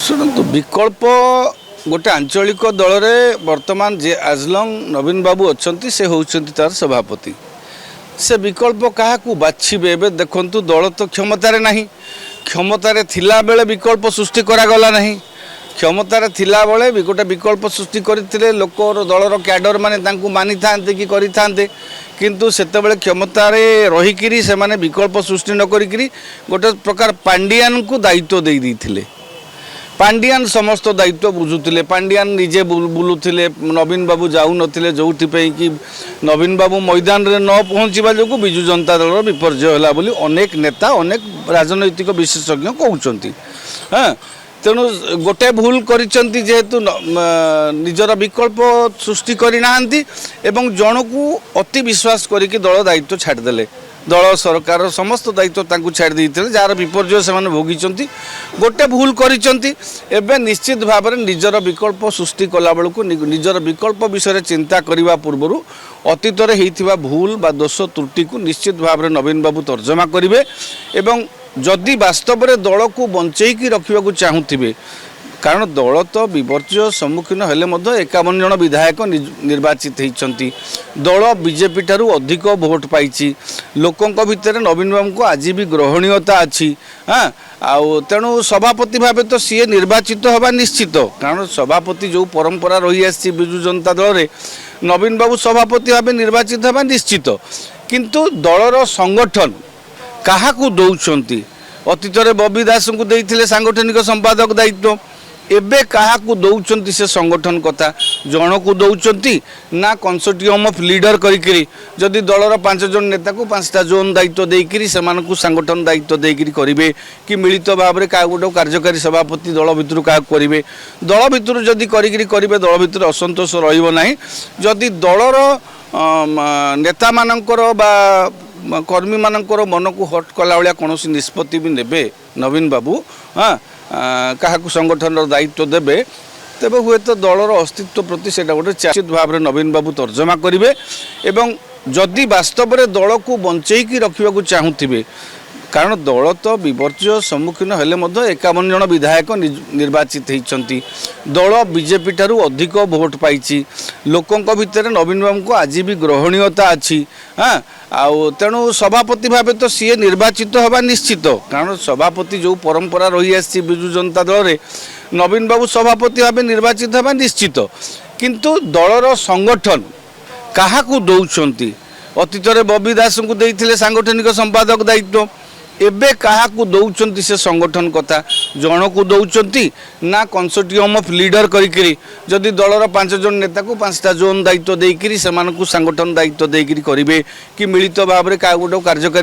शुणु विकल्प गोटे आंचलिक दल में वर्तमान जे आजलंग नवीन बाबू अच्छा से होती तार सभापति से विकल्प क्या बाछे देखु दल तो क्षमतार ना क्षमतार थिला बेले विकल्प सृष्टि करागला ना क्षमतार थिला बेले गोटे विकल्प सृष्टि करते लोक दलर क्याडर माने मानी था कि किंतु सेतबेले क्षमतार रहीकि से विकल्प सृष्टि न करी गोटे प्रकार पांडियान को दायित्व दे देथिले। पांडियान समस्त दायित्व बुझुले पांडियान निजे बुलूले नवीन बाबू जाऊ नथिले जो कि नवीन बाबू मैदान रे न पहुँचवा जो विजु जनता दल विपर्जय होला बोली अनेक नेता अनेक राजनैतिक विशेषज्ञ कहते। हाँ तेणु गोटे भूल करिसेंती जेहेतु निजर विकल्प सृष्टि करना एवं जन को अति विश्वास करिक दल दायित्व छाड़देले दल सरकार समस्त दायित्व तांकु छाड़ देते जार विपर्जय से भोगी गोटे भूल करिसेंती एबे निश्चित भाव में निजर विकल्प सृष्टि कला बेलू निजर विकल्प विषय चिंता करने पूर्व अतीत होइथिबा भूल बा दोष त्रुटि को निश्चित भाव में नवीन बाबू तर्जमा करेंगे एवं जदि वास्तव में दल को बंचेकी रखा चाहूबे कारण दल तो विपर्जय सम्मुखीन हेले 51 जन विधायक निर्वाचित होती दल बीजेपी ठारू अधिक भोट पाई लोकों भितर नवीन बाबू को आज भी ग्रहणीयता अच्छी। हाँ आउ तेणु सभापति भाव तो सी निर्वाचित हवा निश्चित कारण सभापति जो परंपरा रही आसी विजु जनता दल में नवीन बाबू सभापति भाव निर्वाचित हवा निश्चित किंतु दलर संगठन क्या दौरान अतीत बबी दास को देते सांगठनिक संपादक दायित्व एबे क्या दौरान से संगठन कथा जन को दौरान ना कंसोर्टियम ऑफ लीडर करी जदि दलर 5 जन नेता को 5टा जोन दायित्व देकर से संगठन दायित्व देकर करेंगे कि मिलित भाव में क्या गोटे कार्यकारी सभापति दल भितर क्या करेंगे दल भितर जदि करेंगे दल भितर असंतोष रही जदि दलर नेता मानकर बा कर्मी मानकर मन को हट कला भाया कौन निष्पत्ति भी नेबे नवीन बाबू। हाँ क्या संगठन दायित्व देवे तेज हुए तो दलर अस्तित्व प्रति से गोटे निश्चित भाव में नवीन बाबू तर्जमा करेंगे एवं जदि वास्तव में दल को बंचेकी रखा चाहूबे कारण दल तो विपर्जय सम्मुखीन हेले 51 जन विधायक निर्वाचित होती दल बीजेपी ठारू अधिक भोट पाई लोकों भितर नवीन बाबू को आज भी ग्रहणीयता अच्छी। हाँ आउ तेणु सभापति भाव तो सी निर्वाचित हवा निश्चित कारण सभापति जो परंपरा रही आसी विजु जनता दल में नवीन बाबू सभापति भाव निर्वाचित हवा निश्चित किंतु दलर संगठन क्या दौरान अतीत बबी दास को देते सांगठनिक संपादक दायित्व एबे क्या दौरान से संगठन कथा जन को दौरान ना कंसोर्टियम ऑफ लीडर करी जदि दलर 5 जन नेता को 5टा जोन दायित्व देकर से संगठन दायित्व देकर करेंगे कि मिलित भाव में क्या गोटे कार्यकारी